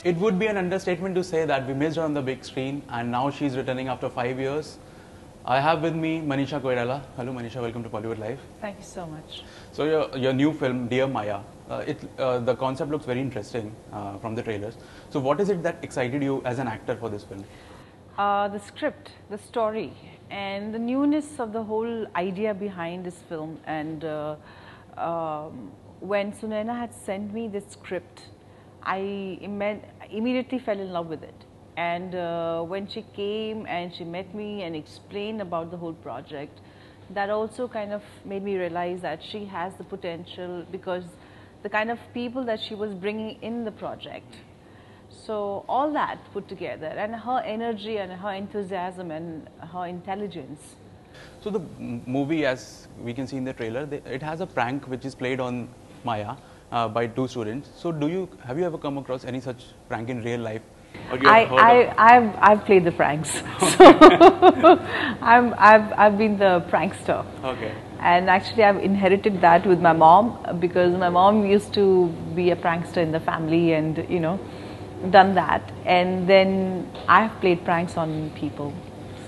It would be an understatement to say that we missed her on the big screen and now she's returning after 5 years. I have with me Manisha Koirala. Hello Manisha, welcome to Bollywood Live. Thank you so much. So your new film, Dear Maya, the concept looks very interesting from the trailers. So what is it that excited you as an actor for this film? The script, the story, and the newness of the whole idea behind this film. And when Sunaina had sent me this script, I immediately fell in love with it. And when she came and she met me and explained about the whole project, that also kind of made me realize that she has the potential, because the kind of people that she was bringing in the project. So all that put together, and her energy and her enthusiasm and her intelligence. So the movie, as we can see in the trailer, it has a prank which is played on Maya by two students. So have you ever come across any such prank in real life? I've played the pranks. So I've been the prankster. Okay. And actually I've inherited that with my mom, because my mom used to be a prankster in the family, and done that. And then I've played pranks on people.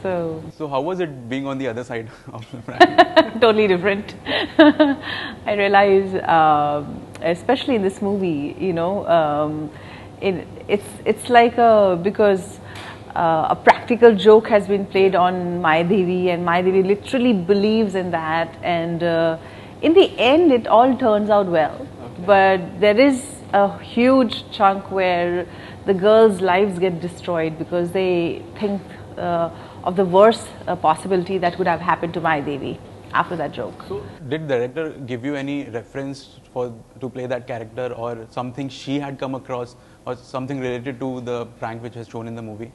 So how was it being on the other side of the prank? Totally different. I realize, especially in this movie, it's like because a practical joke has been played on Maya Devi, and Maya Devi literally believes in that, and in the end it all turns out well. Okay. But there is a huge chunk where the girls' lives get destroyed because they think of the worst possibility that could have happened to Maya Devi after that joke. So did the director give you any reference to play that character, or something she had come across, or something related to the prank which is shown in the movie?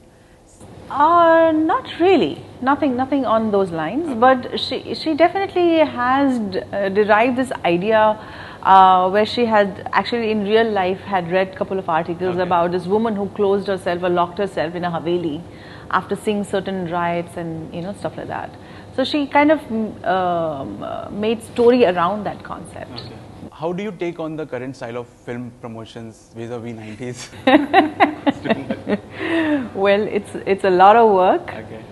Not really. Nothing on those lines. But she definitely has derived this idea where she had actually in real life had read a couple of articles about this woman who closed herself or locked herself in a haveli after seeing certain riots and stuff like that. So she kind of made story around that concept. Okay. How do you take on the current style of film promotions vis-a-vis 90s? Well, it's a lot of work. Okay.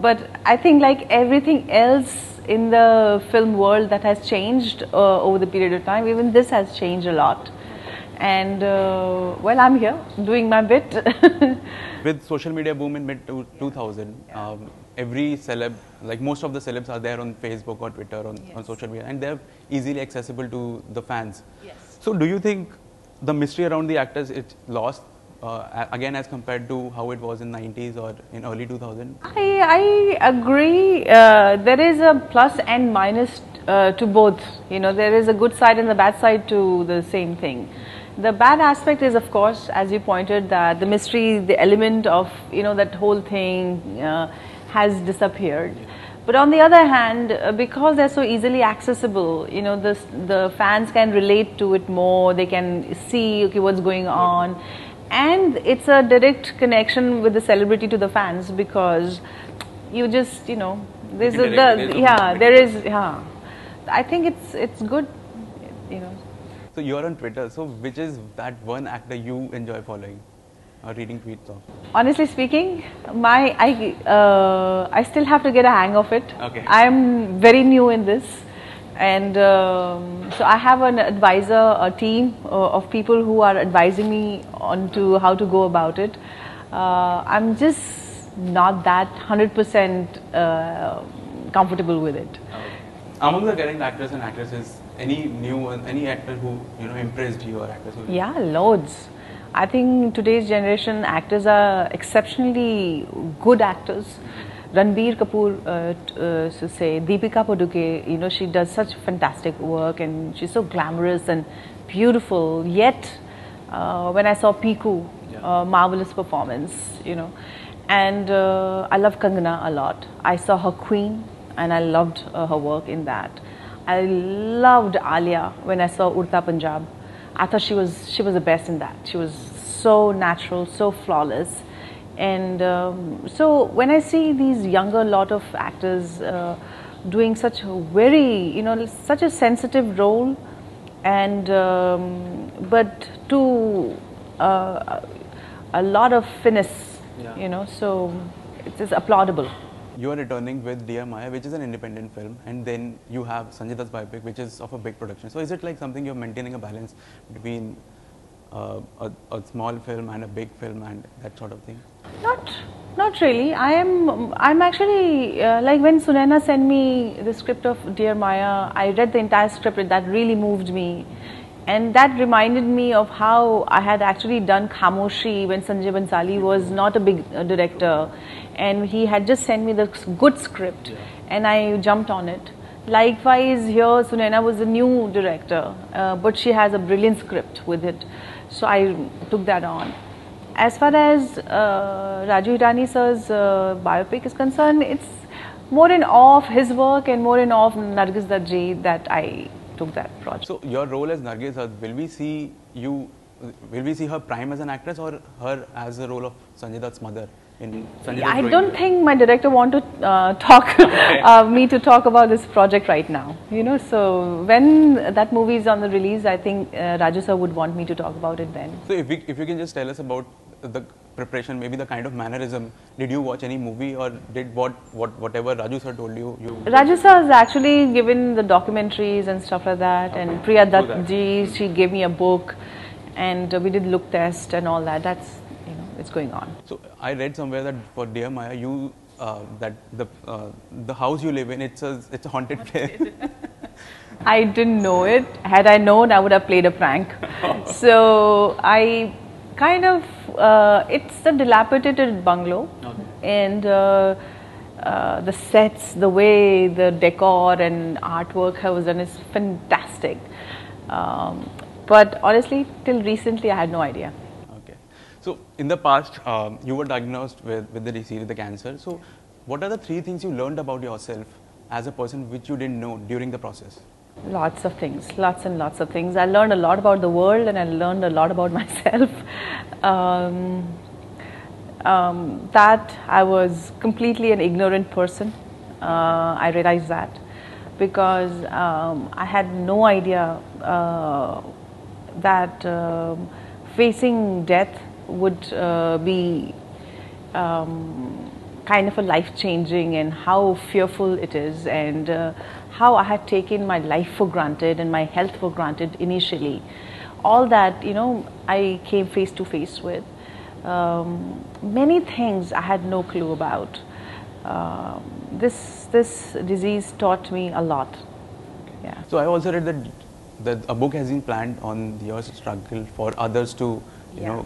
But I think like everything else in the film world that has changed over the period of time, even this has changed a lot. And well, I'm here doing my bit. With social media boom in mid-2000, every celeb, like most of the celebs are there on Facebook or Twitter, on social media, and they're easily accessible to the fans. Yes. So do you think the mystery around the actors is lost again as compared to how it was in 90s or in early 2000? I agree. There is a plus and minus to both. There is a good side and the bad side to the same thing. The bad aspect is, of course, as you pointed, that the mystery, the element of that whole thing has disappeared. But on the other hand, because they're so easily accessible, the fans can relate to it more. They can see what's going on, and it's a direct connection with the celebrity to the fans, because you just there's I think it's good, So you're on Twitter. So which is that one actor you enjoy following or reading tweets of? Honestly speaking, I still have to get a hang of it. Okay. I'm very new in this, and so I have an advisor, a team of people who are advising me on to how to go about it. I'm just not that 100% comfortable with it. Okay. Among the current actors and actresses, any actor who impressed you, or actors who? Yeah, loads. I think today's generation actors are exceptionally good actors. Ranbir Kapoor, to say, Deepika Padukone, she does such fantastic work, and she's so glamorous and beautiful. Yet, when I saw Piku, marvelous performance, and I love Kangana a lot. I saw her Queen, and I loved her work in that. I loved Alia when I saw Urta Punjab. I thought she was the best in that. She was so natural, so flawless. And so when I see these younger lot of actors doing such a very, such a sensitive role, and but to a lot of finesse, you know, so it is applaudable. You are returning with Dear Maya, which is an independent film, and then you have Sanjay Dutt's biopic, which is of a big production. So is it like something you're maintaining a balance between a small film and a big film and that sort of thing? Not really. I'm actually like when Sunaina sent me the script of Dear Maya, I read the entire script and that really moved me. And that reminded me of how I had actually done Khamoshi when Sanjay Bansali was not a big director, and he had just sent me the good script, and I jumped on it. Likewise here, Sunaina was a new director, but she has a brilliant script with it, so I took that on. As far as Raju Hirani sir's biopic is concerned, it's more in awe of his work and more in awe of Nargis Dutt ji that I took that project. So your role as Nargis Dutt, will we see her prime as an actress or her as the role of Sanjay Dutt's mother in Sanjay Dutt's I don't think my director want to me to talk about this project right now. You know, so when that movie is on the release, I think Raju sir would want me to talk about it then. So if you can just tell us about the preparation, maybe the kind of mannerism. Did you watch any movie or did whatever Raju sir told you? Raju sir has actually given the documentaries and stuff like that, okay. And Priya Dutt ji, she gave me a book, and we did look test and all that. That's, you know, it's going on. So I read somewhere that for Dear Maya, you that the house you live in, it's a haunted place. I didn't know it. Had I known, I would have played a prank. So I kind of, it's a dilapidated bungalow, okay. And the sets, the way the decor and artwork was done is fantastic. But honestly, till recently, I had no idea. Okay. So in the past, you were diagnosed with the disease, the cancer. So what are the 3 things you learned about yourself as a person which you didn't know during the process? Lots of things, lots and lots of things. I learned a lot about the world and I learned a lot about myself. That I was completely an ignorant person. I realized that because I had no idea that facing death would be kind of a life-changing, and how fearful it is, and how I had taken my life for granted and my health for granted initially. All that, you know, I came face to face with. Many things I had no clue about. This disease taught me a lot. Yeah. So I also read that a book has been planned on your struggle for others to, you know,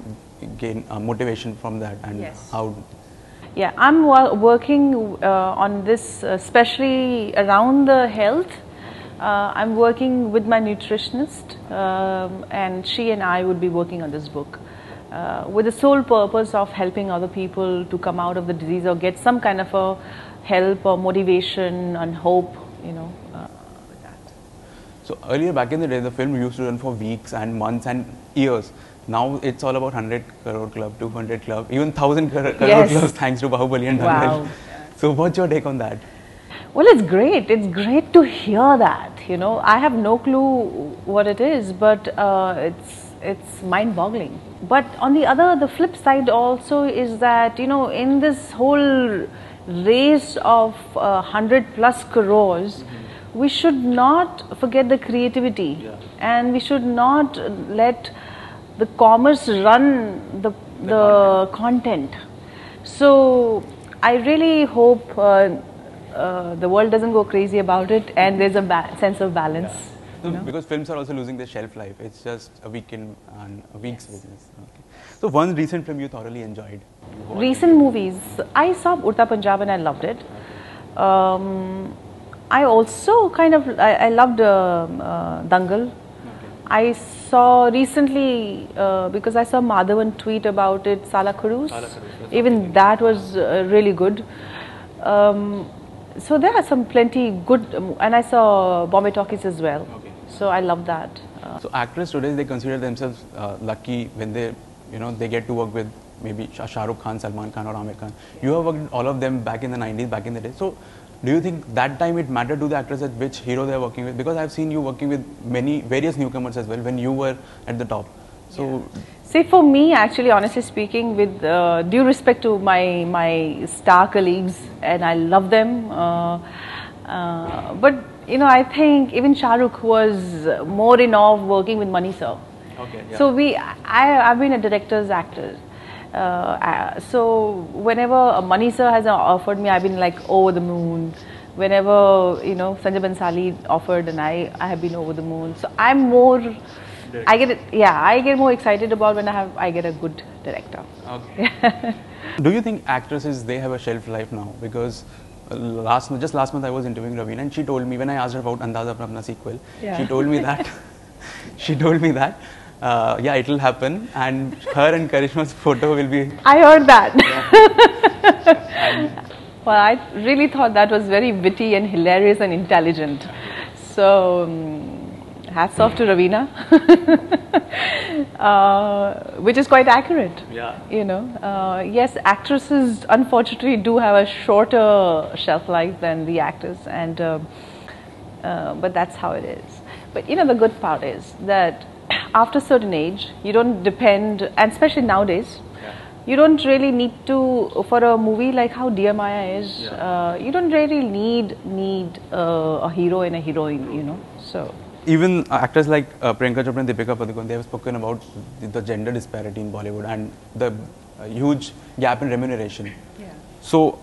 gain motivation from that, and how. Yeah, I'm working on this, especially around the health. I'm working with my nutritionist, and she and I would be working on this book with the sole purpose of helping other people to come out of the disease or get some kind of a help or motivation and hope, you know, with that. So earlier, back in the day, the film used to run for weeks and months and years. Now it's all about 100 crore club, 200 club, even 1000 crore clubs, thanks to Bahubali and Dangal. Wow. So what's your take on that? Well, it's great. It's great to hear that. You know, I have no clue what it is, but it's mind-boggling. But on the flip side also is that, you know, in this whole race of 100+ crores, we should not forget the creativity, and we should not let the commerce run the content. So I really hope the world doesn't go crazy about it, and there's a sense of balance. Yeah. So, because films are also losing their shelf life. It's just a weekend and a week's business. Okay. So one recent film you thoroughly enjoyed? Recent movies. I saw Urta Punjab and I loved it. I also I loved Dangal. I saw recently, because I saw Madhavan tweet about it, Sala Khurus. Even that was really good. So there are some plenty good, and I saw Bombay Talkies as well. Okay. So I love that. So actors today, they consider themselves lucky when they get to work with maybe Shah Rukh Khan, Salman Khan or Amir Khan. You have worked with all of them back in the 90s, back in the day. So Do you think that time it mattered to the actors at which hero they are working with? Because I've seen you working with various newcomers as well when you were at the top. So, see, for me, actually, honestly speaking, with due respect to my star colleagues, and I love them, but you know, I think even Shah Rukh was more in awe of working with Manisha. okay, yeah. So I've been a director's actor. So whenever Manisha has offered me, I've been like over the moon. Whenever you know Sanjay Bansali offered, and I have been over the moon. So I'm more. I get more excited about when I get a good director. Okay. Do you think actresses, they have a shelf life now? Because just last month I was interviewing Raveena, and she told me, when I asked her about Andaz Apna Apna sequel, she told me that yeah, it will happen, and her and Karishma's photo will be. I heard that. Well, I really thought that was very witty and hilarious and intelligent. So. Hats off to Raveena, which is quite accurate. Yeah. You know, yes, actresses unfortunately do have a shorter shelf life than the actors, and but that's how it is. But you know, the good part is that after a certain age, you don't depend, and especially nowadays, you don't really need to, for a movie like how Dear Maya is, you don't really need a hero and a heroine. You know, so. Even actors like Priyanka Chopra and Deepika Padukone, they have spoken about the gender disparity in Bollywood and the huge gap in remuneration. Yeah. So,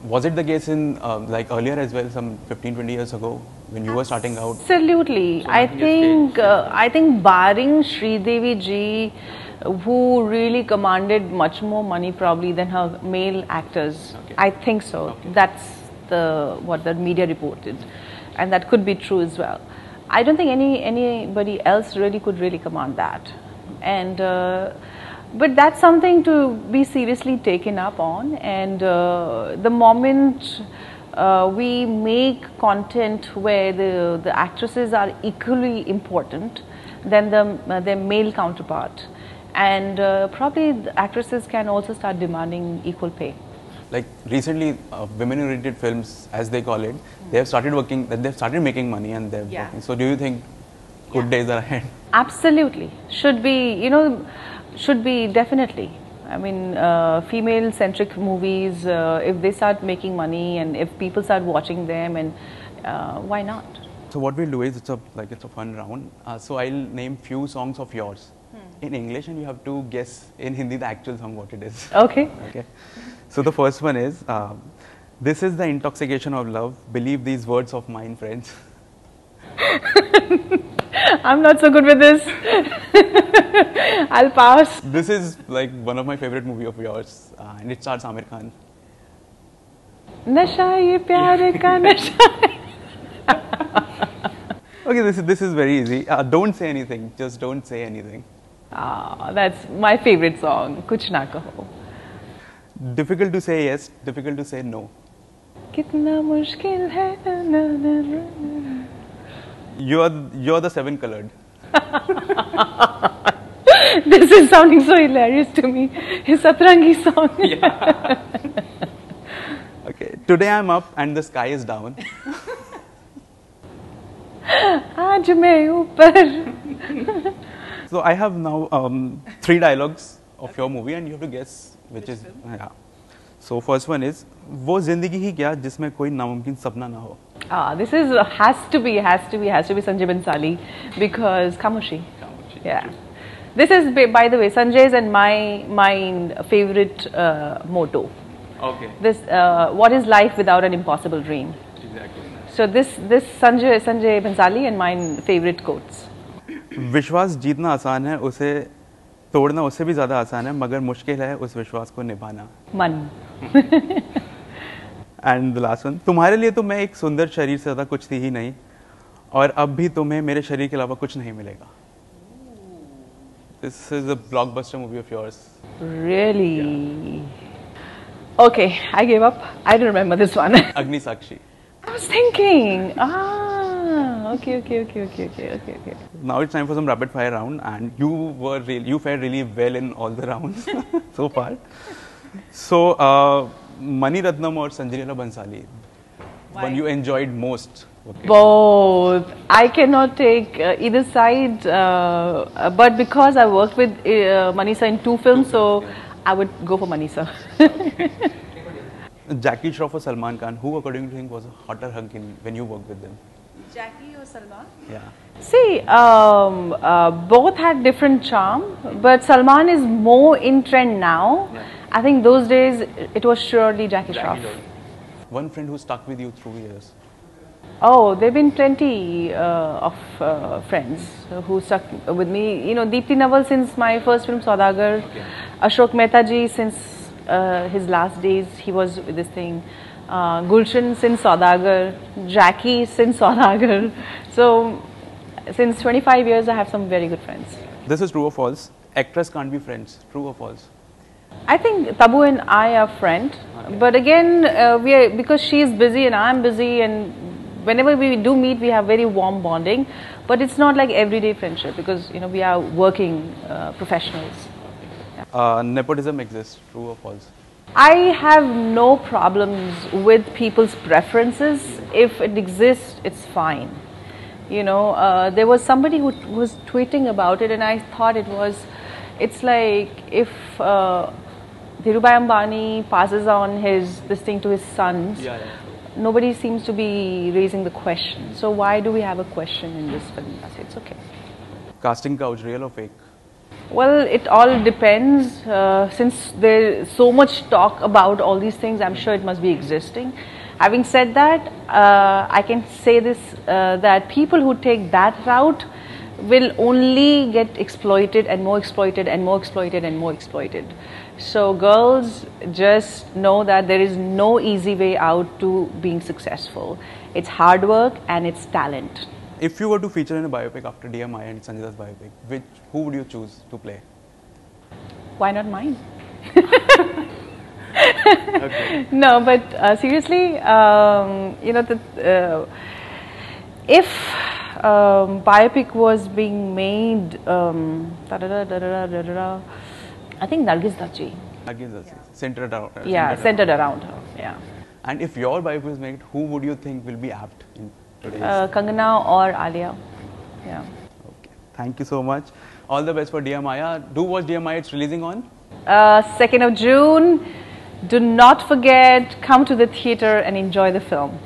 was it the case in like earlier as well, some 15-20 years ago, when you were starting out? Absolutely. So I think barring Sridevi ji, who really commanded much more money probably than her male actors. Okay. I think so. Okay. That's what the media reported. And that could be true as well. I don't think anybody else could really command that, and but that's something to be seriously taken up on. And the moment we make content where the actresses are equally important than their male counterpart, and probably the actresses can also start demanding equal pay. Like recently, women-oriented films, as they call it, they have started working. They've started making money, and they're working. So, do you think good days are ahead? Absolutely, should be. You know, should be definitely. I mean, female-centric movies. If they start making money, and if people start watching them, and why not? So, what we'll do is it's a fun round. So, I'll name few songs of yours in English, and you have to guess in Hindi the actual song what it is. Okay. Okay. So the first one is, this is the intoxication of love, believe these words of mine, friends. I'm not so good with this. I'll pass. This is like one of my favorite movie of yours, and it stars Amir Khan. Nasha ye pyar ka nasha. Okay, this is very easy. Don't say anything, just don't say anything. That's my favorite song, Kuch Na Kaho. Difficult to say yes, difficult to say no. Kitna mushkil hai na na na na. You're the seven colored. This is sounding so hilarious to me. His Satrangi song. Yeah. Okay. Today I'm up and the sky is down. Aaj main upar. So I have now 3 dialogues of your movie, and you have to guess which is. Yeah. So first one is, वो जिंदगी ही क्या जिसमें कोई नामुमकिन सपना ना हो. This is has to be Sanjay Bansali, because Khamoshi. Yeah. This is, by the way, Sanjay's and my favorite motto. Okay. This what is life without an impossible dream? Exactly. So this Sanjay Bansali and my favorite quotes. विश्वास जीतना आसान है, उसे तोड़ना उससे भी ज़्यादा आसान है, मगर मुश्किल है उस विश्वास को निभाना. मन. एंड द लास्ट वन, तुम्हारे लिए तो मैं एक सुंदर शरीर से ज़्यादा कुछ थी ही नहीं, और अब भी तुम्हें मेरे शरीर के अलावा कुछ नहीं मिलेगा. This is a blockbuster movie of yours. Really? Yeah. Okay, I gave up. I don't remember this one. Agni Sakshi. I was thinking. Okay. Now it's time for some rapid fire round, and you fared really well in all the rounds so far. So Mani Ratnam or Sanjay Bansali? One you enjoyed most? Okay. Both. I cannot take either side, but because I worked with Manisha in 2 films, so I would go for Manisha. Jackie Shroff or Salman Khan, who according to you was a hotter hunk when you worked with them? Jackie or Salman? Yeah. See, both had different charm, but Salman is more in trend now. Yeah. I think those days it was surely Jackie Shroff. One friend who stuck with you through years? Oh, there have been plenty of friends who stuck with me. You know, Deepti Naval since my first film Saudagar, Ashok Mehta ji since his last days, he was with this thing. Gulshan since Saudagar, Jackie since Saudagar. So, since 25 years, I have some very good friends. This is true or false? Actors can't be friends. True or false? I think Tabu and I are friends, but again, because she is busy and I'm busy, and whenever we do meet, we have very warm bonding. But it's not like everyday friendship because we are working professionals. Yeah. Nepotism exists. True or false? I have no problems with people's preferences. If it exists, it's fine. There was somebody who was tweeting about it, and I thought it's like if Dhirubhai Ambani passes on this thing to his sons, nobody seems to be raising the question. So why do we have a question in this film? I say it's okay. Casting couch, real or fake? Well, it all depends. Since there's so much talk about all these things, I'm sure it must be existing. Having said that, I can say this, that people who take that route will only get exploited and more exploited and more exploited and more exploited. So girls, just know that there is no easy way out to being successful. It's hard work and it's talent. If you were to feature in a biopic after DMI and Sanjay Dutt's biopic, who would you choose to play? Why not mine? Okay. No, but seriously, if biopic was being made, I think Nargis Dutt. Nargis Dutt, centered around. Centered around her. Yeah. And if your biopic was made, who would you think will be apt in today's? Kangana or Alia. Yeah. Okay. Thank you so much. All the best for Dear Maya. Do watch Dear Maya. It's releasing on 2nd of June. Do not forget, come to the theatre and enjoy the film.